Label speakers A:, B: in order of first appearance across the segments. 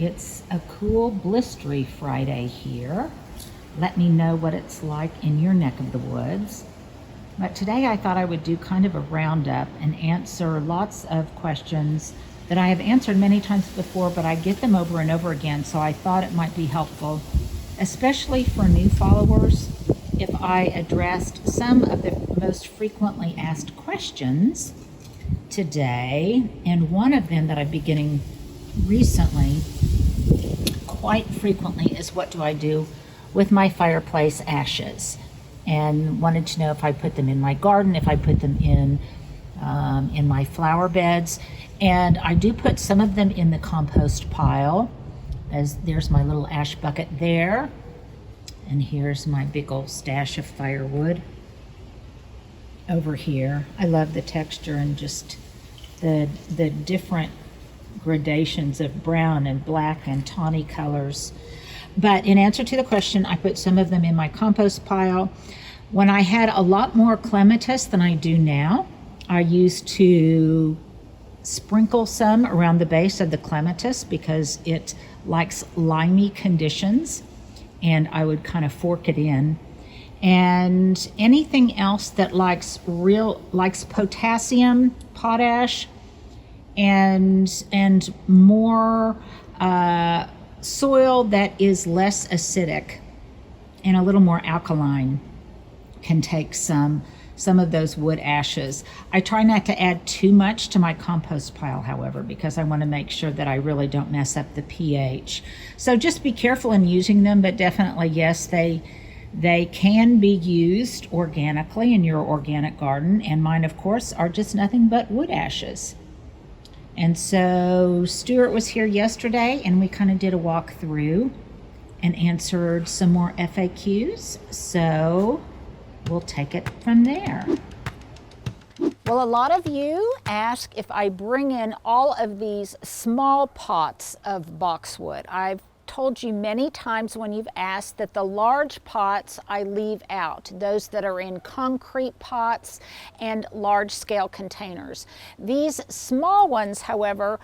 A: It's a cool, blistery Friday here. Let me know what it's like in your neck of the woods. But today I thought I would do kind of a roundup and answer lots of questions that I have answered many times before, but I get them over and over again, so I thought it might be helpful, especially for new followers, if I addressed some of the most frequently asked questions today. And one of them that I've been getting recently quite frequently is, what do I do with my fireplace ashes? And wanted to know if I put them in my garden, if I put them in my flower beds. And I do put some of them in the compost pile, as there's my little ash bucket there. And here's my big old stash of firewood over here. I love the texture and just the different gradations of brown and black and tawny colors. But in answer to the question, I put some of them in my compost pile. When I had a lot more clematis than I do now, I used to sprinkle some around the base of the clematis because it likes limey conditions, and I would kind of fork it in. And anything else that likes potassium, potash, and more soil that is less acidic and a little more alkaline can take some of those wood ashes. I try not to add too much to my compost pile, however, because I want to make sure that I really don't mess up the pH. So just be careful in using them, but definitely, yes, they can be used organically in your organic garden, and mine, of course, are just nothing but wood ashes. And so Stuart was here yesterday, and we kind of did a walkthrough and answered some more FAQs. So we'll take it from there.
B: Well, a lot of you ask if I bring in all of these small pots of boxwood. I've told you many times when you've asked that the large pots I leave out, those that are in concrete pots and large scale containers. These small ones, however,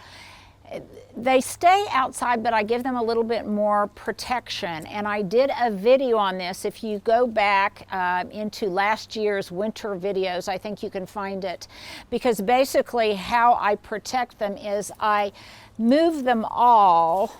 B: they stay outside, but I give them a little bit more protection. And I did a video on this. If you go back into last year's winter videos, I think you can find it. Because basically how I protect them is I move them all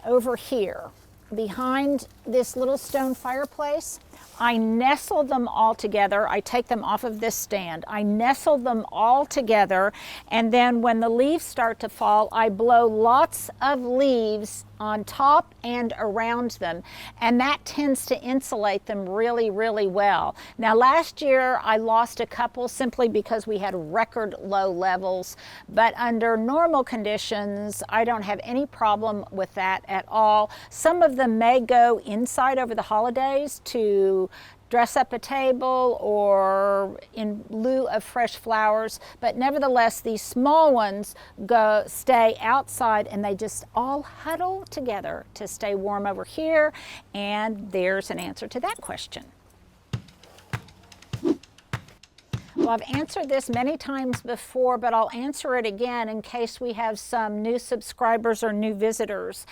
B: over here behind this little stone fireplace. I nestle them all together. I take them off of this stand. I nestle them all together, and then when the leaves start to fall, I blow lots of leaves on top and around them, and that tends to insulate them really, really well. Now, last year I lost a couple simply because we had record low levels, but under normal conditions I don't have any problem with that at all. Some of them may go inside over the holidays to dress up a table or in lieu of fresh flowers, but nevertheless these small ones stay outside, and they just all huddle together to stay warm over here. And there's an answer to that question. Well, I've answered this many times before, but I'll answer it again in case we have some new subscribers or new visitors.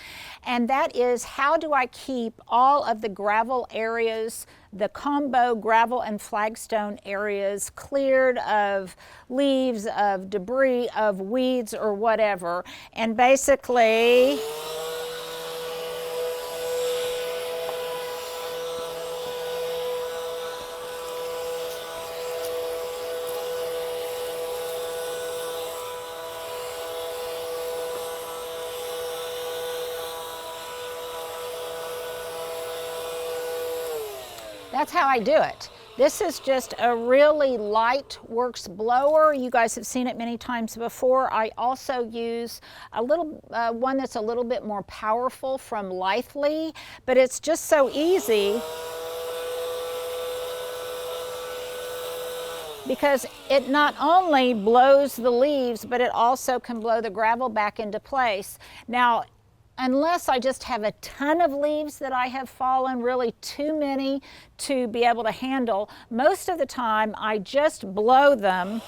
B: And that is, how do I keep all of the gravel areas, the combo gravel and flagstone areas, cleared of leaves, of debris, of weeds, or whatever? And basically, that's how I do it. This is just a really light works blower. You guys have seen it many times before. I also use a little one that's a little bit more powerful from Lively, but it's just so easy because it not only blows the leaves, but it also can blow the gravel back into place. Now, unless I just have a ton of leaves that I have fallen, really too many to be able to handle, most of the time I just blow them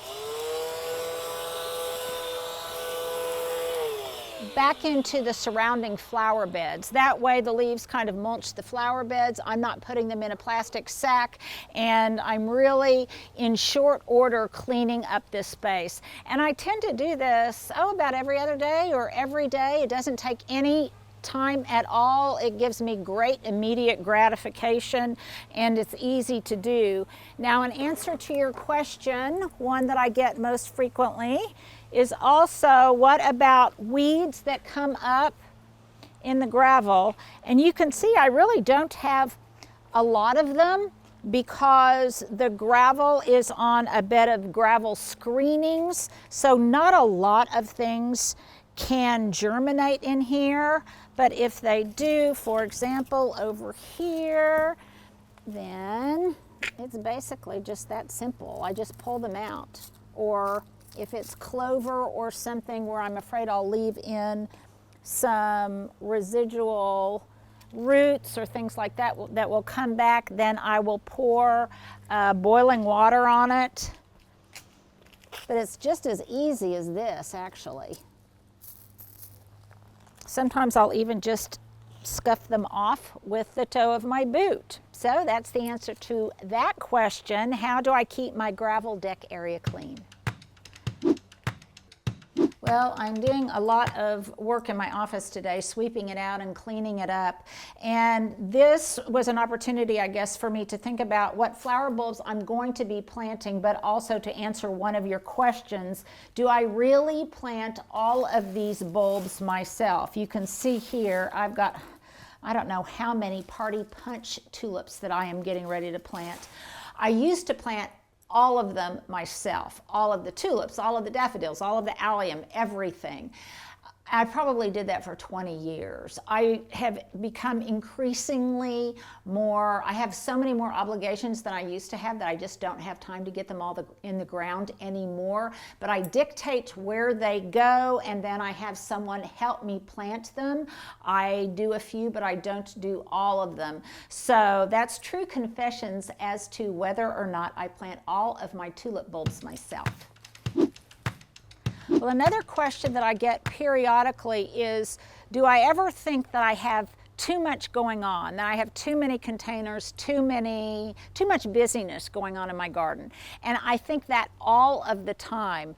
B: back into the surrounding flower beds. That way the leaves kind of mulch the flower beds. I'm not putting them in a plastic sack, and I'm really in short order cleaning up this space. And I tend to do this, about every other day or every day. It doesn't take any time at all. It gives me great immediate gratification, and it's easy to do. Now, in answer to your question, one that I get most frequently is also, what about weeds that come up in the gravel? And you can see I really don't have a lot of them because the gravel is on a bed of gravel screenings, so not a lot of things can germinate in here. But if they do, for example, over here, then it's basically just that simple. I just pull them out. Or if it's clover or something where I'm afraid I'll leave in some residual roots or things like that that will come back, then I will pour boiling water on it. But it's just as easy as this, actually. Sometimes I'll even just scuff them off with the toe of my boot. So that's the answer to that question. How do I keep my gravel deck area clean? Well, I'm doing a lot of work in my office today, sweeping it out and cleaning it up. And this was an opportunity, I guess, for me to think about what flower bulbs I'm going to be planting, but also to answer one of your questions. Do I really plant all of these bulbs myself? You can see here, I've got, I don't know how many party punch tulips that I am getting ready to plant. I used to plant all of them myself, all of the tulips, all of the daffodils, all of the allium, everything. I probably did that for 20 years. I have become increasingly more, I have so many more obligations than I used to have that I just don't have time to get them all in the ground anymore. But I dictate where they go, and then I have someone help me plant them. I do a few, but I don't do all of them. So that's true confessions as to whether or not I plant all of my tulip bulbs myself. Well, another question that I get periodically is, do I ever think that I have too much going on, that I have too many containers, too much busyness going on in my garden? And I think that all of the time.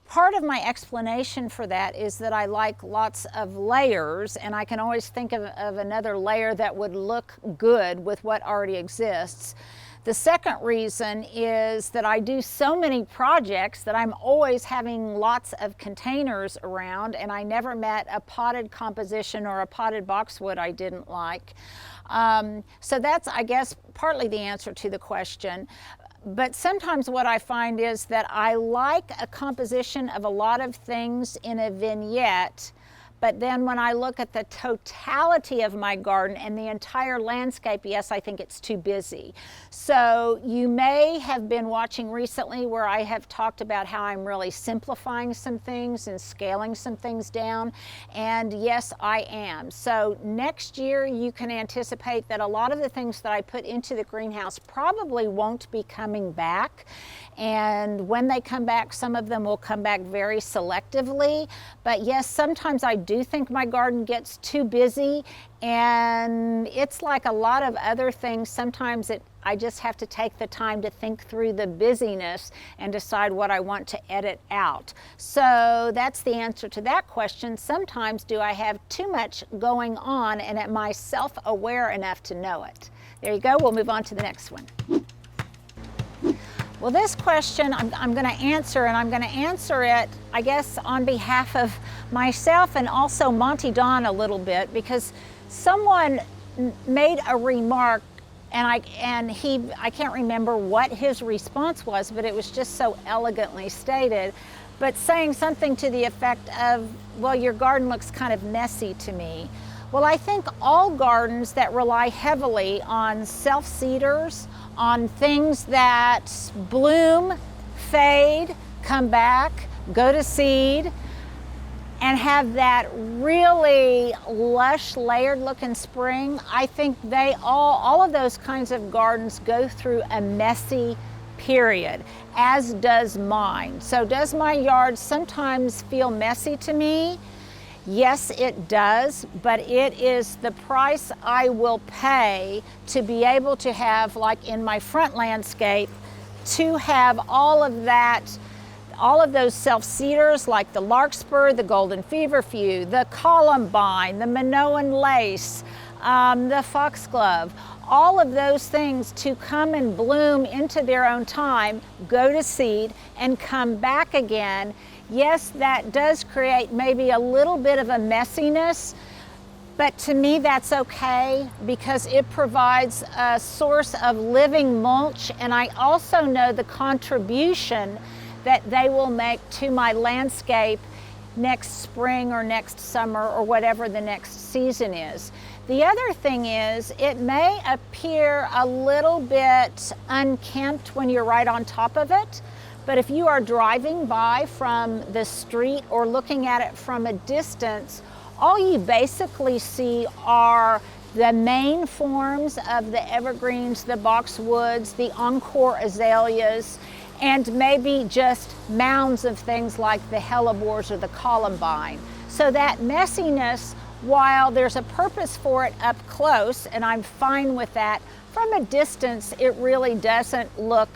B: Part of my explanation for that is that I like lots of layers, and I can always think of another layer that would look good with what already exists. The second reason is that I do so many projects that I'm always having lots of containers around, and I never met a potted composition or a potted boxwood I didn't like. So that's, I guess, partly the answer to the question. But sometimes what I find is that I like a composition of a lot of things in a vignette, but then when I look at the totality of my garden and the entire landscape, yes, I think it's too busy. So you may have been watching recently where I have talked about how I'm really simplifying some things and scaling some things down. And yes, I am. So next year you can anticipate that a lot of the things that I put into the greenhouse probably won't be coming back. And when they come back, some of them will come back very selectively. But yes, sometimes I do think my garden gets too busy, and it's like a lot of other things. Sometimes I just have to take the time to think through the busyness and decide what I want to edit out. So that's the answer to that question. Sometimes do I have too much going on, and am I self-aware enough to know it? There you go. We'll move on to the next one. Well, this question I'm going to answer, and I'm going to answer it, I guess, on behalf of myself and also Monty Don a little bit, because someone made a remark, and I can't remember what his response was, but it was just so elegantly stated, but saying something to the effect of, well, your garden looks kind of messy to me. Well, I think all gardens that rely heavily on self-seeders, on things that bloom, fade, come back, go to seed, and have that really lush, layered look in spring, I think they all of those kinds of gardens go through a messy period, as does mine. So does my yard sometimes feel messy to me? Yes, it does, but it is the price I will pay to be able to have, like in my front landscape, to have all of that, all of those self-seeders like the larkspur, the golden feverfew, the columbine, the Minoan lace, the foxglove, all of those things to come and bloom into their own time, go to seed, and come back again. Yes, that does create maybe a little bit of a messiness, but to me that's okay because it provides a source of living mulch, and I also know the contribution that they will make to my landscape next spring or next summer or whatever the next season is. The other thing is, it may appear a little bit unkempt when you're right on top of it, but if you are driving by from the street or looking at it from a distance, all you basically see are the main forms of the evergreens, the boxwoods, the encore azaleas, and maybe just mounds of things like the hellebores or the columbine. So that messiness, while there's a purpose for it up close, and I'm fine with that, from a distance it really doesn't look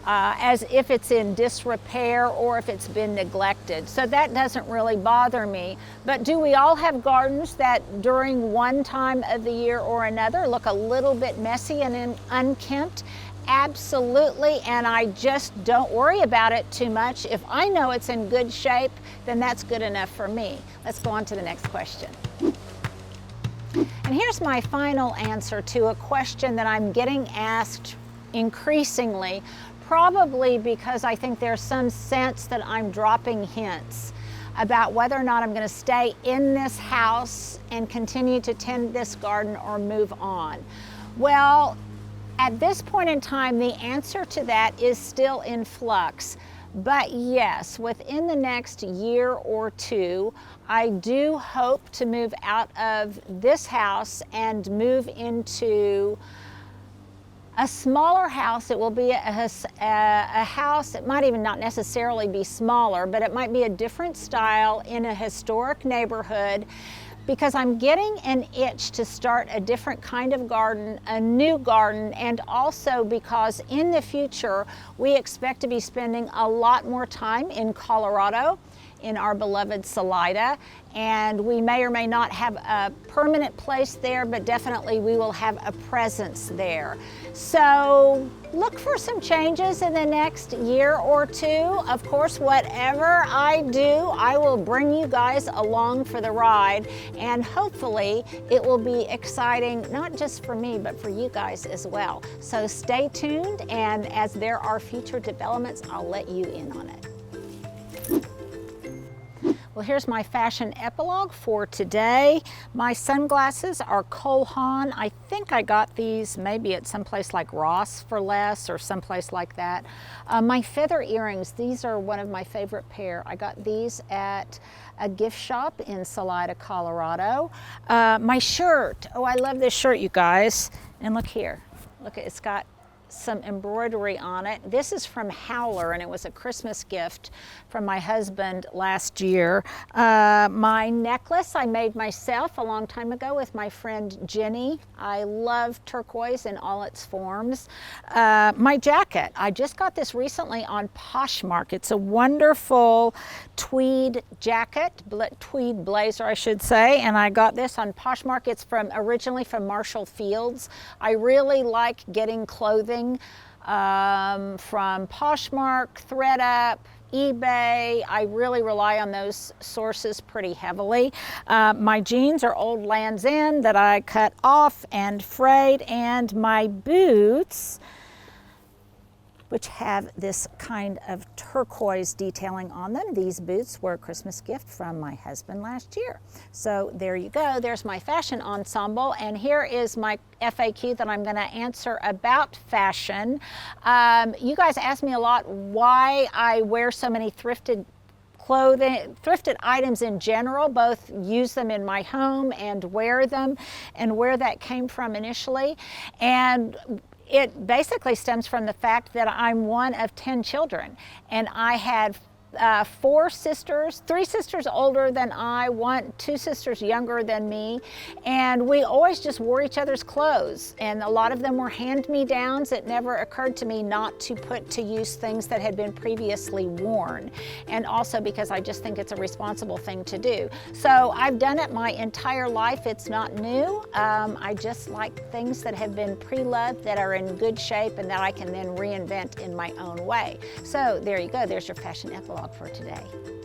B: as if it's in disrepair or if it's been neglected. So that doesn't really bother me. But do we all have gardens that during one time of the year or another look a little bit messy and unkempt? Absolutely, and I just don't worry about it too much. If I know it's in good shape, then that's good enough for me. Let's go on to the next question. And here's my final answer to a question that I'm getting asked increasingly, probably because I think there's some sense that I'm dropping hints about whether or not I'm going to stay in this house and continue to tend this garden or move on. Well, at this point in time, the answer to that is still in flux. But yes, within the next year or two, I do hope to move out of this house and move into a smaller house. It will be a house, it might even not necessarily be smaller, but it might be a different style in a historic neighborhood, because I'm getting an itch to start a different kind of garden, a new garden, and also because in the future we expect to be spending a lot more time in Colorado, in our beloved Salida, and we may or may not have a permanent place there, but definitely we will have a presence there. So look for some changes in the next year or two. Of course, whatever I do, I will bring you guys along for the ride, and hopefully it will be exciting, not just for me, but for you guys as well. So stay tuned, and as there are future developments, I'll let you in on it. Well, here's my fashion epilogue for today. My sunglasses are Cole Haan. I think I got these maybe at some place like Ross for less or someplace like that. My feather earrings, these are one of my favorite pair. I got these at a gift shop in Salida, Colorado. My shirt, oh, I love this shirt, you guys. And look here, look, it's got some embroidery on it. This is from Howler, and it was a Christmas gift from my husband last year. My necklace I made myself a long time ago with my friend Jenny. I love turquoise in all its forms. My jacket, I just got this recently on Poshmark. It's a wonderful tweed jacket, tweed blazer I should say, and I got this on Poshmark. It's originally from Marshall Fields. I really like getting clothing from Poshmark, ThredUp, eBay. I really rely on those sources pretty heavily. My jeans are old Land's End that I cut off and frayed, and my boots, which have this kind of turquoise detailing on them. These boots were a Christmas gift from my husband last year. So there you go, there's my fashion ensemble, and here is my FAQ that I'm gonna answer about fashion. You guys ask me a lot why I wear so many thrifted clothing, thrifted items in general, both use them in my home and wear them, and where that came from initially. And it basically stems from the fact that I'm one of 10 children, and I had 4 sisters, 3 sisters older than I, 2 sisters younger than me, and we always just wore each other's clothes, and a lot of them were hand-me-downs. It never occurred to me not to put to use things that had been previously worn, and also because I just think it's a responsible thing to do. So I've done it my entire life. It's not new. I just like things that have been pre-loved, that are in good shape, and that I can then reinvent in my own way. So there you go. There's your fashion epilogue for today.